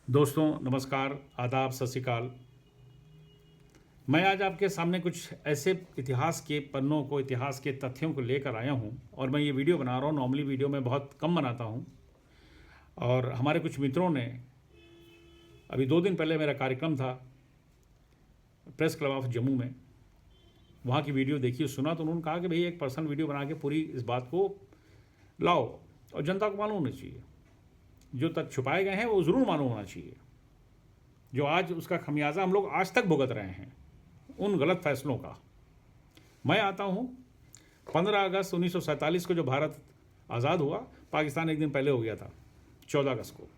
दोस्तों नमस्कार, आदाब, सत श्री अकाल। मैं आज आपके सामने कुछ ऐसे इतिहास के पन्नों को, इतिहास के तथ्यों को लेकर आया हूं और मैं ये वीडियो बना रहा हूं। नॉर्मली वीडियो मैं बहुत कम बनाता हूं और हमारे कुछ मित्रों ने अभी 2 दिन पहले मेरा कार्यक्रम था प्रेस क्लब ऑफ जम्मू में, वहाँ की वीडियो देखी, सुना तो उन्होंने कहा कि भाई एक पर्सनल वीडियो बना के पूरी इस बात को लाओ और जनता को मालूम होना चाहिए। जो तथ्य छुपाए गए हैं वो ज़रूर मालूम होना चाहिए। जो आज उसका खमियाजा हम लोग आज तक भुगत रहे हैं उन गलत फैसलों का। मैं आता हूँ 15 अगस्त 1947 को जो भारत आज़ाद हुआ, पाकिस्तान एक दिन पहले हो गया था 14 अगस्त को,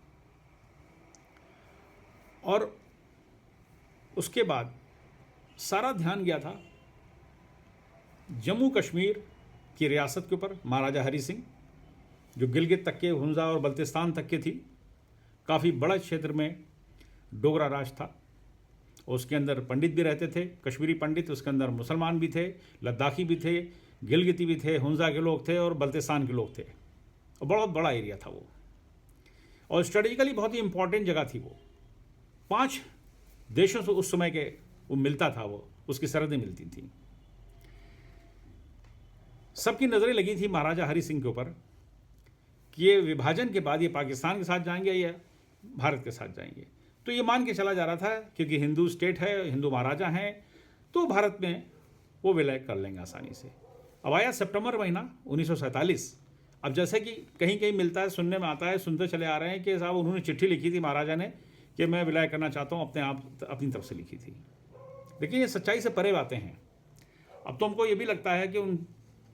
और उसके बाद सारा ध्यान गया था जम्मू कश्मीर की रियासत के ऊपर। महाराजा हरी सिंह जो गिलगित तक के, हुंजा और बल्तिस्तान तक के थी, काफ़ी बड़ा क्षेत्र में डोगरा राज था। उसके अंदर पंडित भी रहते थे, कश्मीरी पंडित, उसके अंदर मुसलमान भी थे, लद्दाखी भी थे, गिलगिती भी थे, हुंजा के लोग थे और बल्तिस्तान के लोग थे। और बहुत बड़ा एरिया था वो, और स्ट्रेटेजिकली बहुत ही इंपॉर्टेंट जगह थी वो। 5 देशों से उस समय के वो मिलता था, वो उसकी सरहदें मिलती थी। सबकी नज़रें लगी थी महाराजा हरी सिंह के ऊपर कि ये विभाजन के बाद ये पाकिस्तान के साथ जाएंगे या भारत के साथ जाएंगे। तो ये मान के चला जा रहा था क्योंकि हिंदू स्टेट है, हिंदू महाराजा हैं, तो भारत में वो विलय कर लेंगे आसानी से। अब आया सितंबर महीना 1947। अब जैसे कि कहीं कहीं मिलता है, सुनने में आता है, सुनते चले आ रहे हैं कि साहब उन्होंने चिट्ठी लिखी थी महाराजा ने कि मैं विलय करना चाहता हूँ, अपनी तरफ से लिखी थी। लेकिन ये सच्चाई से परे बातें हैं। अब तो हमको ये भी लगता है कि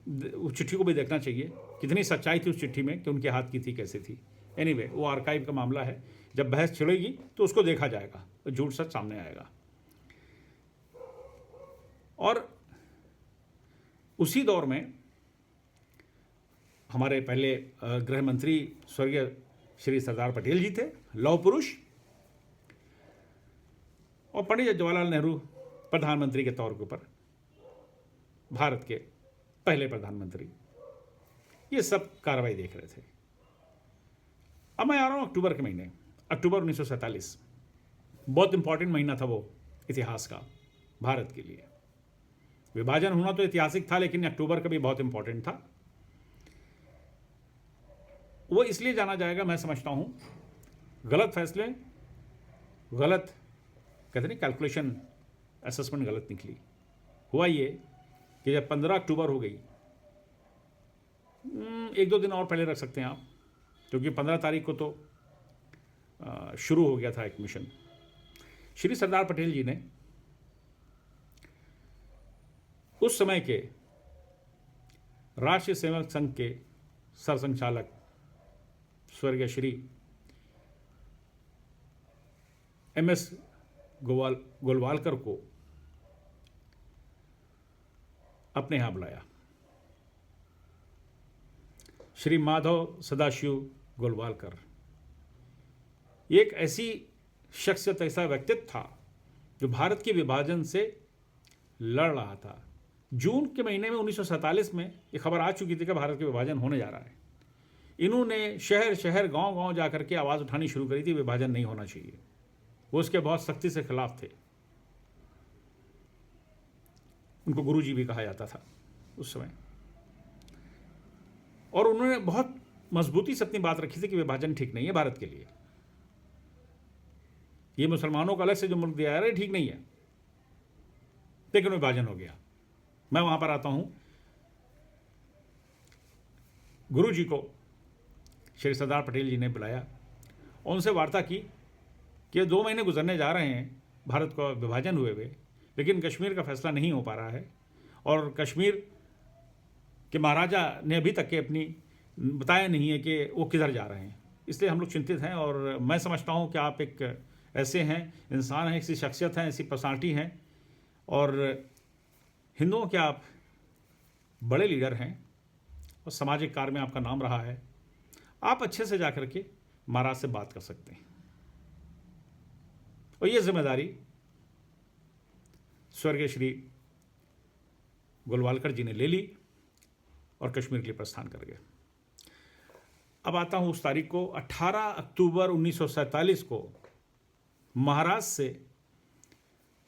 उस चिट्ठी को भी देखना चाहिए, कितनी सच्चाई थी उस चिट्ठी में, कि उनके हाथ की थी, कैसे थी। एनीवे, वो आर्काइव का मामला है, जब बहस छिड़ेगी तो उसको देखा जाएगा, तो झूठ सच सामने आएगा। और उसी दौर में हमारे पहले गृह मंत्री स्वर्गीय श्री सरदार पटेल जी थे, लौह पुरुष, और पंडित जवाहरलाल नेहरू प्रधानमंत्री के तौर के ऊपर, भारत के पहले प्रधानमंत्री, ये सब कार्रवाई देख रहे थे। अब मैं आ रहा हूँ अक्टूबर के महीने, अक्टूबर 1947। बहुत इंपॉर्टेंट महीना था वो इतिहास का भारत के लिए। विभाजन होना तो ऐतिहासिक था, लेकिन अक्टूबर का भी बहुत इंपॉर्टेंट था। वो इसलिए जाना जाएगा, मैं समझता हूँ, गलत फैसले, गलत कहते नहीं, कैलकुलेशन, असेसमेंट गलत निकली। हुआ ये कि जब 15 अक्टूबर हो गई, 1-2 दिन और पहले रख सकते हैं आप, क्योंकि 15 तारीख को तो शुरू हो गया था एक मिशन। श्री सरदार पटेल जी ने उस समय के राष्ट्रीय सेवक संघ के सरसंघचालक स्वर्गीय श्री MS गोलवालकर को अपने यहाँ बुलाया। श्री माधव सदाशिव गोलवालकर एक ऐसी शख्सियत, ऐसा व्यक्तित्व था जो भारत के विभाजन से लड़ रहा था। जून के महीने में 1947 में ये खबर आ चुकी थी कि भारत के विभाजन होने जा रहा है। इन्होंने शहर शहर, गांव गांव जा करके आवाज़ उठानी शुरू करी थी, विभाजन नहीं होना चाहिए। वो उसके बहुत सख्ती से खिलाफ थे। उनको गुरुजी भी कहा जाता था उस समय, और उन्होंने बहुत मजबूती से अपनी बात रखी थी कि विभाजन ठीक नहीं है भारत के लिए। ये मुसलमानों को अलग से जो मुल्क दिया जा रहा है ठीक नहीं है, लेकिन विभाजन हो गया। मैं वहां पर आता हूं, गुरुजी को श्री सरदार पटेल जी ने बुलाया और उनसे वार्ता की कि 2 महीने गुजरने जा रहे हैं भारत को विभाजन हुए हुए, लेकिन कश्मीर का फैसला नहीं हो पा रहा है, और कश्मीर के महाराजा ने अभी तक के अपनी बताया नहीं है कि वो किधर जा रहे हैं। इसलिए हम लोग चिंतित हैं, और मैं समझता हूं कि आप एक ऐसे हैं, इंसान हैं, ऐसी शख्सियत हैं, ऐसी पर्सनालिटी हैं, और हिंदुओं के आप बड़े लीडर हैं, और सामाजिक कार्य में आपका नाम रहा है। आप अच्छे से जाकर के महाराज से बात कर सकते हैं, और ये जिम्मेदारी स्वर्गीय श्री गोलवालकर जी ने ले ली और कश्मीर के लिए प्रस्थान कर गए। अब आता हूँ उस तारीख को, 18 अक्टूबर 1947 को महाराज से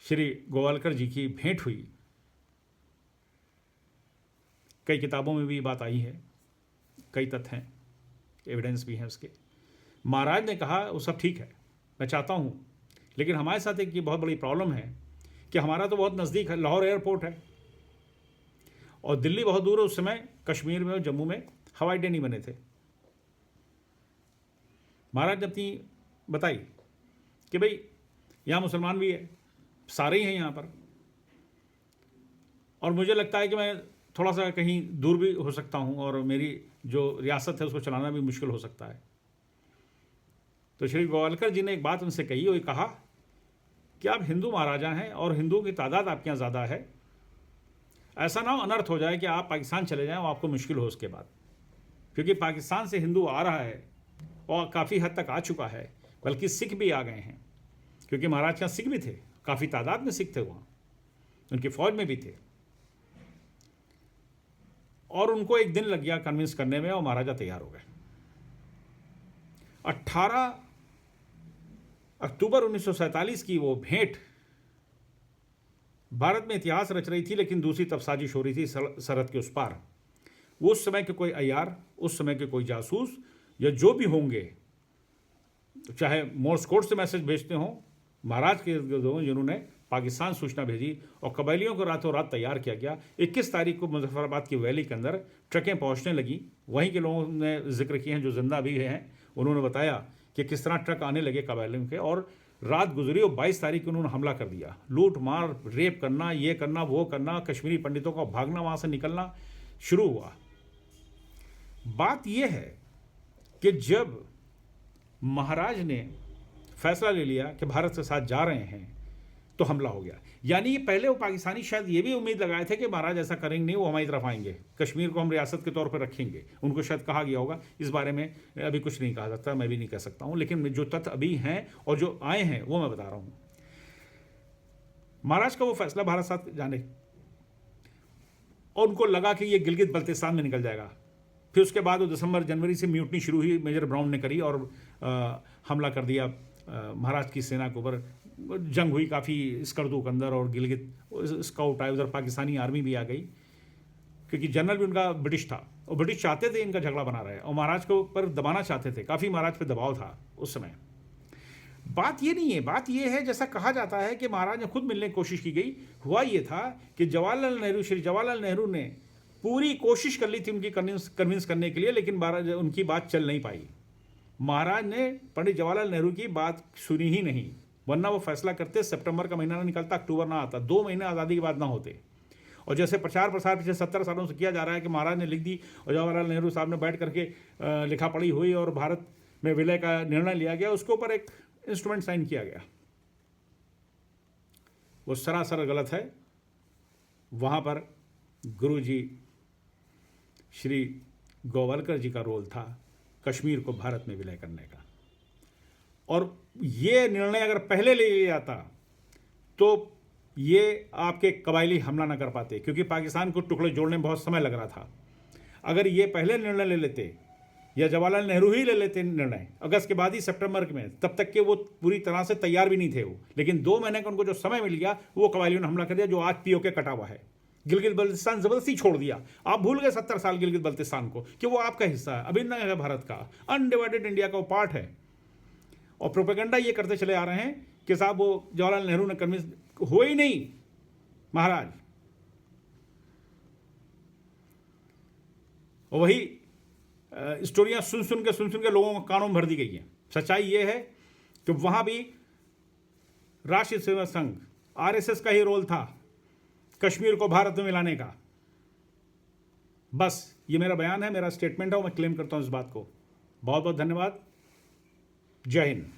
श्री गोवालकर जी की भेंट हुई। कई किताबों में भी बात आई है, कई तथ्य हैं, एविडेंस भी हैं उसके। महाराज ने कहा वो सब ठीक है, मैं चाहता हूँ, लेकिन हमारे साथ एक ये बहुत बड़ी प्रॉब्लम है कि हमारा तो बहुत नज़दीक है, लाहौर एयरपोर्ट है और दिल्ली बहुत दूर है। उस समय कश्मीर में और जम्मू में हवाई अड्डे नहीं बने थे। महाराज ने अपनी बताई कि भाई यहाँ मुसलमान भी है, सारे ही हैं यहाँ पर, और मुझे लगता है कि मैं थोड़ा सा कहीं दूर भी हो सकता हूँ और मेरी जो रियासत है उसको चलाना भी मुश्किल हो सकता है। तो श्री गोवालकर जी ने एक बात उनसे कही, वो कहा कि आप हिंदू महाराजा हैं और हिंदुओं की तादाद आपके यहाँ ज़्यादा है, ऐसा ना हो अनर्थ हो जाए कि आप पाकिस्तान चले जाएं और आपको मुश्किल हो उसके बाद, क्योंकि पाकिस्तान से हिंदू आ रहा है और काफ़ी हद तक आ चुका है, बल्कि सिख भी आ गए हैं, क्योंकि महाराज के यहाँ सिख भी थे, काफ़ी तादाद में सिख थे वहाँ, उनकी फौज में भी थे। और उनको एक दिन लग गया कन्विंस करने में और महाराजा तैयार हो गए। 18 अक्टूबर 1947 की वो भेंट भारत में इतिहास रच रही थी, लेकिन दूसरी तरफ साजिश हो रही थी सरहद के उस पार। उस समय के कोई अय्यार, उस समय के कोई जासूस या जो भी होंगे, चाहे मोर्स कोड से मैसेज भेजते हों, महाराज के जिन्होंने पाकिस्तान सूचना भेजी और कबायलियों को रातों रात तैयार किया गया। 21 तारीख को मुजफ्फराबाद की वैली के अंदर ट्रकें पहुंचने लगी। वहीं के लोगों ने जिक्र किए हैं जो जिंदा भी हैं, उन्होंने बताया कि किस तरह ट्रक आने लगे कबायलियों के, और रात गुजरी और 22 तारीख को उन्होंने हमला कर दिया। लूट मार, रेप करना, ये करना, वो करना, कश्मीरी पंडितों का भागना, वहाँ से निकलना शुरू हुआ। बात यह है कि जब महाराज ने फैसला ले लिया कि भारत के साथ जा रहे हैं, तो हमला हो गया। यानी ये पहले वो पाकिस्तानी शायद ये भी उम्मीद लगाए थे कि महाराज ऐसा करेंगे नहीं, वो हमारी तरफ आएंगे, कश्मीर को हम रियासत के तौर पर रखेंगे। उनको शायद कहा गया होगा, इस बारे में अभी कुछ नहीं कहा सकता, मैं भी नहीं कह सकता हूँ, लेकिन जो तथ्य अभी हैं और जो आए हैं वो मैं बता रहा हूँ। महाराज का वो फैसला भारत साथ जाने, और उनको लगा कि ये गिलगित बल्तिस्तान में निकल जाएगा। फिर उसके बाद वो दिसंबर जनवरी से म्यूटनी शुरू हुई, मेजर ब्राउन ने करी और हमला कर दिया महाराज की सेना के ऊपर। जंग हुई काफ़ी स्कर्दू के अंदर, और गिलगित स्काउट आए, उधर पाकिस्तानी आर्मी भी आ गई, क्योंकि जनरल भी उनका ब्रिटिश था और ब्रिटिश चाहते थे इनका झगड़ा बना रहे और महाराज को ऊपर दबाना चाहते थे। काफ़ी महाराज पे दबाव था उस समय। बात ये नहीं है, बात ये है जैसा कहा जाता है कि महाराज ने खुद मिलने की कोशिश की गई। हुआ ये था कि जवाहरलाल नेहरू, श्री जवाहरलाल नेहरू ने पूरी कोशिश कर ली थी उनकी कन्विंस करने के लिए, लेकिन उनकी बात चल नहीं पाई। महाराज ने पंडित जवाहरलाल नेहरू की बात सुनी ही नहीं, वरना वो फैसला करते, सितंबर का महीना ना निकलता, अक्टूबर ना आता, 2 महीने आज़ादी के बाद ना होते। और जैसे प्रचार प्रसार पिछले 70 सालों से किया जा रहा है कि महाराज ने लिख दी और जवाहरलाल नेहरू साहब ने बैठ करके लिखा पढ़ी हुई और भारत में विलय का निर्णय लिया गया, उसके ऊपर एक इंस्ट्रूमेंट साइन किया गया, वो सरासर गलत है। वहाँ पर गुरु जी श्री गोवालकर जी का रोल था कश्मीर को भारत में विलय करने का, और ये निर्णय अगर पहले ले लिया जाता तो ये आपके कबायली हमला ना कर पाते, क्योंकि पाकिस्तान को टुकड़े जोड़ने में बहुत समय लग रहा था। अगर ये पहले निर्णय ले लेते या जवाहरलाल नेहरू ही ले लेते निर्णय अगस्त के बाद ही, सितंबर में, तब तक के वो पूरी तरह से तैयार भी नहीं थे वो, लेकिन 2 महीने का उनको जो समय मिल गया वो कबायलियों ने हमला कर दिया, जो आज पीओके कटा हुआ है। गिलगित बल्तिस्तान जबरदस्ती छोड़ दिया। आप भूल गए 70 साल गिलगित बल्तिस्तान को, कि वो आपका हिस्सा है, अभिन्न है भारत का, अनडिवाइडेड इंडिया का वो पार्ट है। और प्रोपेगेंडा ये करते चले आ रहे हैं कि साहब वो जवाहरलाल नेहरू ने कन्विंस, हो ही नहीं महाराज। और वही स्टोरियां सुन सुन के लोगों को कानों में भर दी गई हैं। सच्चाई ये है कि वहां भी राष्ट्रीय सेवा संघ, आरएसएस का ही रोल था कश्मीर को भारत में मिलाने का। बस ये मेरा बयान है, मेरा स्टेटमेंट है, मैं क्लेम करता हूं इस बात को। बहुत बहुत धन्यवाद। जय हिंद।